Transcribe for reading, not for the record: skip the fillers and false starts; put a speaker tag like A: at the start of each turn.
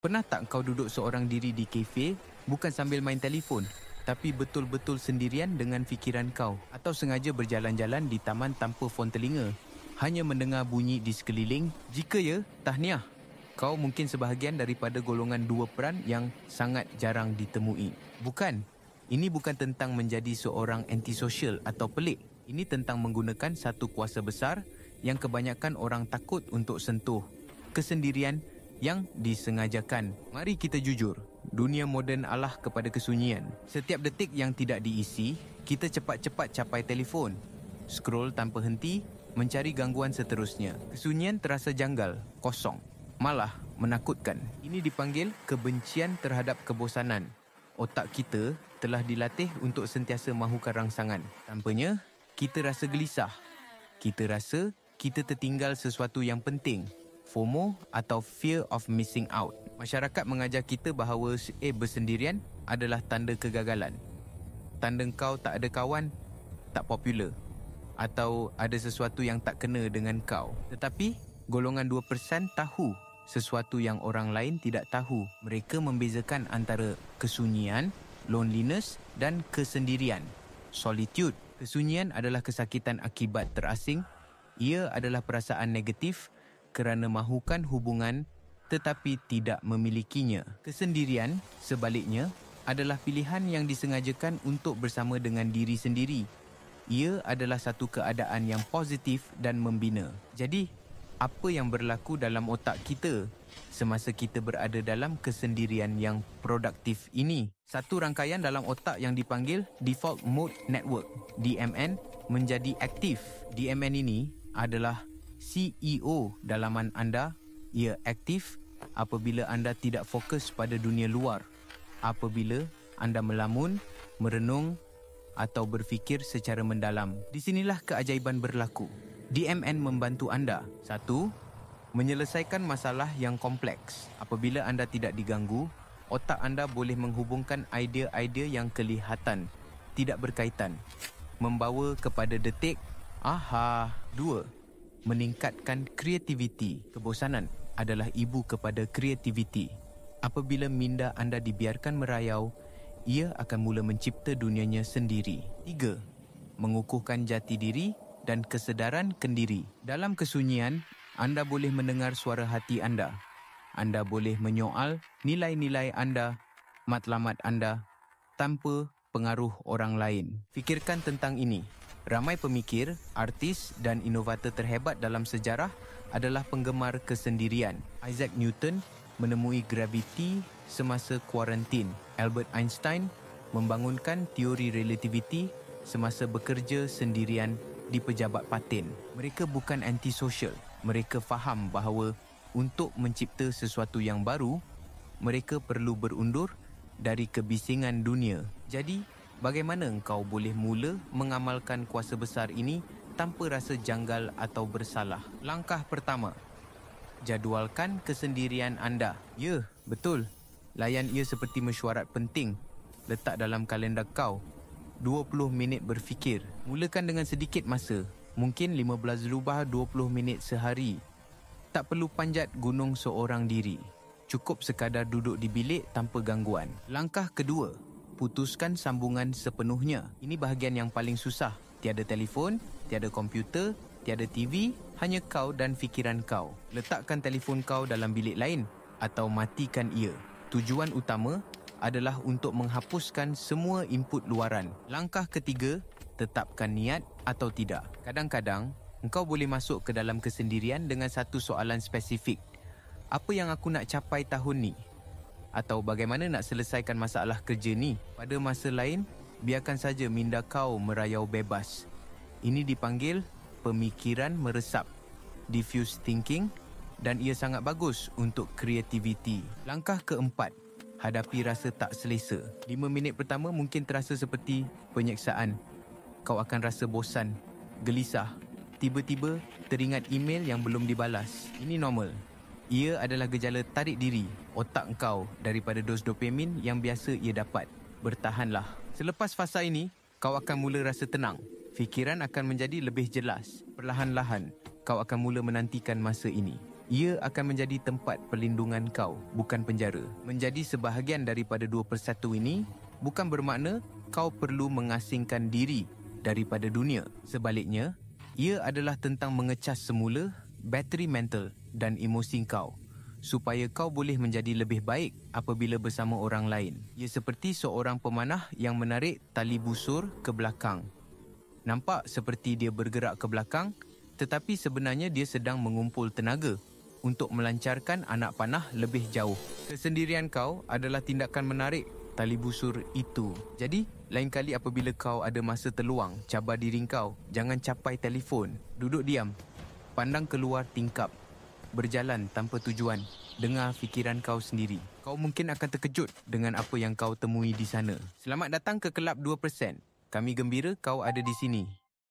A: Pernah tak kau duduk seorang diri di kafe, bukan sambil main telefon, tapi betul-betul sendirian dengan fikiran kau? Atau sengaja berjalan-jalan di taman tanpa fon telinga, hanya mendengar bunyi di sekeliling? Jika ya, tahniah. Kau mungkin sebahagian daripada golongan 2% yang sangat jarang ditemui. Bukan. Ini bukan tentang menjadi seorang antisosial atau pelik. Ini tentang menggunakan satu kuasa besar yang kebanyakan orang takut untuk sentuh. Kesendirian yang disengajakan. Mari kita jujur, dunia moden alah kepada kesunyian. Setiap detik yang tidak diisi, kita cepat-cepat capai telefon, scroll tanpa henti, mencari gangguan seterusnya. Kesunyian terasa janggal, kosong, malah menakutkan. Ini dipanggil kebencian terhadap kebosanan. Otak kita telah dilatih untuk sentiasa mahukan rangsangan. Tanpanya, kita rasa gelisah. Kita rasa kita tertinggal sesuatu yang penting. FOMO atau Fear of Missing Out. Masyarakat mengajar kita bahawa bersendirian adalah tanda kegagalan. Tanda kau tak ada kawan, tak popular. Atau ada sesuatu yang tak kena dengan kau. Tetapi, golongan 2% tahu sesuatu yang orang lain tidak tahu. Mereka membezakan antara kesunyian, loneliness dan kesendirian. Solitude. Kesunyian adalah kesakitan akibat terasing. Ia adalah perasaan negatif kerana mahukan hubungan tetapi tidak memilikinya. Kesendirian, sebaliknya, adalah pilihan yang disengajakan untuk bersama dengan diri sendiri. Ia adalah satu keadaan yang positif dan membina. Jadi, apa yang berlaku dalam otak kita semasa kita berada dalam kesendirian yang produktif ini? Satu rangkaian dalam otak yang dipanggil Default Mode Network, DMN, menjadi aktif. DMN ini adalah CEO dalaman anda. Ia aktif apabila anda tidak fokus pada dunia luar, apabila anda melamun, merenung atau berfikir secara mendalam. Di sinilah keajaiban berlaku. DMN membantu anda. 1. Menyelesaikan masalah yang kompleks. Apabila anda tidak diganggu, otak anda boleh menghubungkan idea-idea yang kelihatan tidak berkaitan, membawa kepada detik aha. 2. Meningkatkan kreativiti. Kebosanan adalah ibu kepada kreativiti. Apabila minda anda dibiarkan merayau, ia akan mula mencipta dunianya sendiri. 3. Mengukuhkan jati diri dan kesedaran kendiri. Dalam kesunyian, anda boleh mendengar suara hati anda. Anda boleh menyoal nilai-nilai anda, matlamat anda, tanpa pengaruh orang lain. Fikirkan tentang ini. Ramai pemikir, artis dan inovator terhebat dalam sejarah adalah penggemar kesendirian. Isaac Newton menemui graviti semasa kuarantin. Albert Einstein membangunkan teori relativiti semasa bekerja sendirian di pejabat paten. Mereka bukan antisosial. Mereka faham bahawa untuk mencipta sesuatu yang baru, mereka perlu berundur dari kebisingan dunia. Jadi, bagaimana engkau boleh mula mengamalkan kuasa besar ini tanpa rasa janggal atau bersalah? Langkah pertama, jadualkan kesendirian anda. Ya, betul. Layan ia seperti mesyuarat penting. Letak dalam kalender kau 20 minit berfikir. Mulakan dengan sedikit masa. Mungkin 15-20 minit sehari. Tak perlu panjat gunung seorang diri. Cukup sekadar duduk di bilik tanpa gangguan. Langkah kedua, putuskan sambungan sepenuhnya. Ini bahagian yang paling susah. Tiada telefon, tiada komputer, tiada TV, hanya kau dan fikiran kau. Letakkan telefon kau dalam bilik lain atau matikan ia. Tujuan utama adalah untuk menghapuskan semua input luaran. Langkah ketiga, tetapkan niat atau tidak. Kadang-kadang, engkau boleh masuk ke dalam kesendirian dengan satu soalan spesifik. Apa yang aku nak capai tahun ni? Atau bagaimana nak selesaikan masalah kerja ni? Pada masa lain, biarkan saja minda kau merayau bebas. Ini dipanggil pemikiran meresap, diffuse thinking, dan ia sangat bagus untuk kreativiti. Langkah keempat, hadapi rasa tak selesa. 5 minit pertama mungkin terasa seperti penyeksaan. Kau akan rasa bosan, gelisah. Tiba-tiba teringat email yang belum dibalas. Ini normal. Ia adalah gejala tarik diri otak kau daripada dos dopamin yang biasa ia dapat. Bertahanlah. Selepas fasa ini, kau akan mula rasa tenang. Fikiran akan menjadi lebih jelas. Perlahan-lahan, kau akan mula menantikan masa ini. Ia akan menjadi tempat perlindungan kau, bukan penjara. Menjadi sebahagian daripada 2/1 ini bukan bermakna kau perlu mengasingkan diri daripada dunia. Sebaliknya, ia adalah tentang mengecas semula bateri mental dan emosi kau supaya kau boleh menjadi lebih baik apabila bersama orang lain. Ia seperti seorang pemanah yang menarik tali busur ke belakang. Nampak seperti dia bergerak ke belakang, tetapi sebenarnya dia sedang mengumpul tenaga untuk melancarkan anak panah lebih jauh. Kesendirian kau adalah tindakan menarik tali busur itu. Jadi, lain kali apabila kau ada masa terluang, cabar diri kau. Jangan capai telefon. Duduk diam. Pandang keluar tingkap. Berjalan tanpa tujuan. Dengar fikiran kau sendiri. Kau mungkin akan terkejut dengan apa yang kau temui di sana. Selamat datang ke Kelab 2%. Kami gembira kau ada di sini.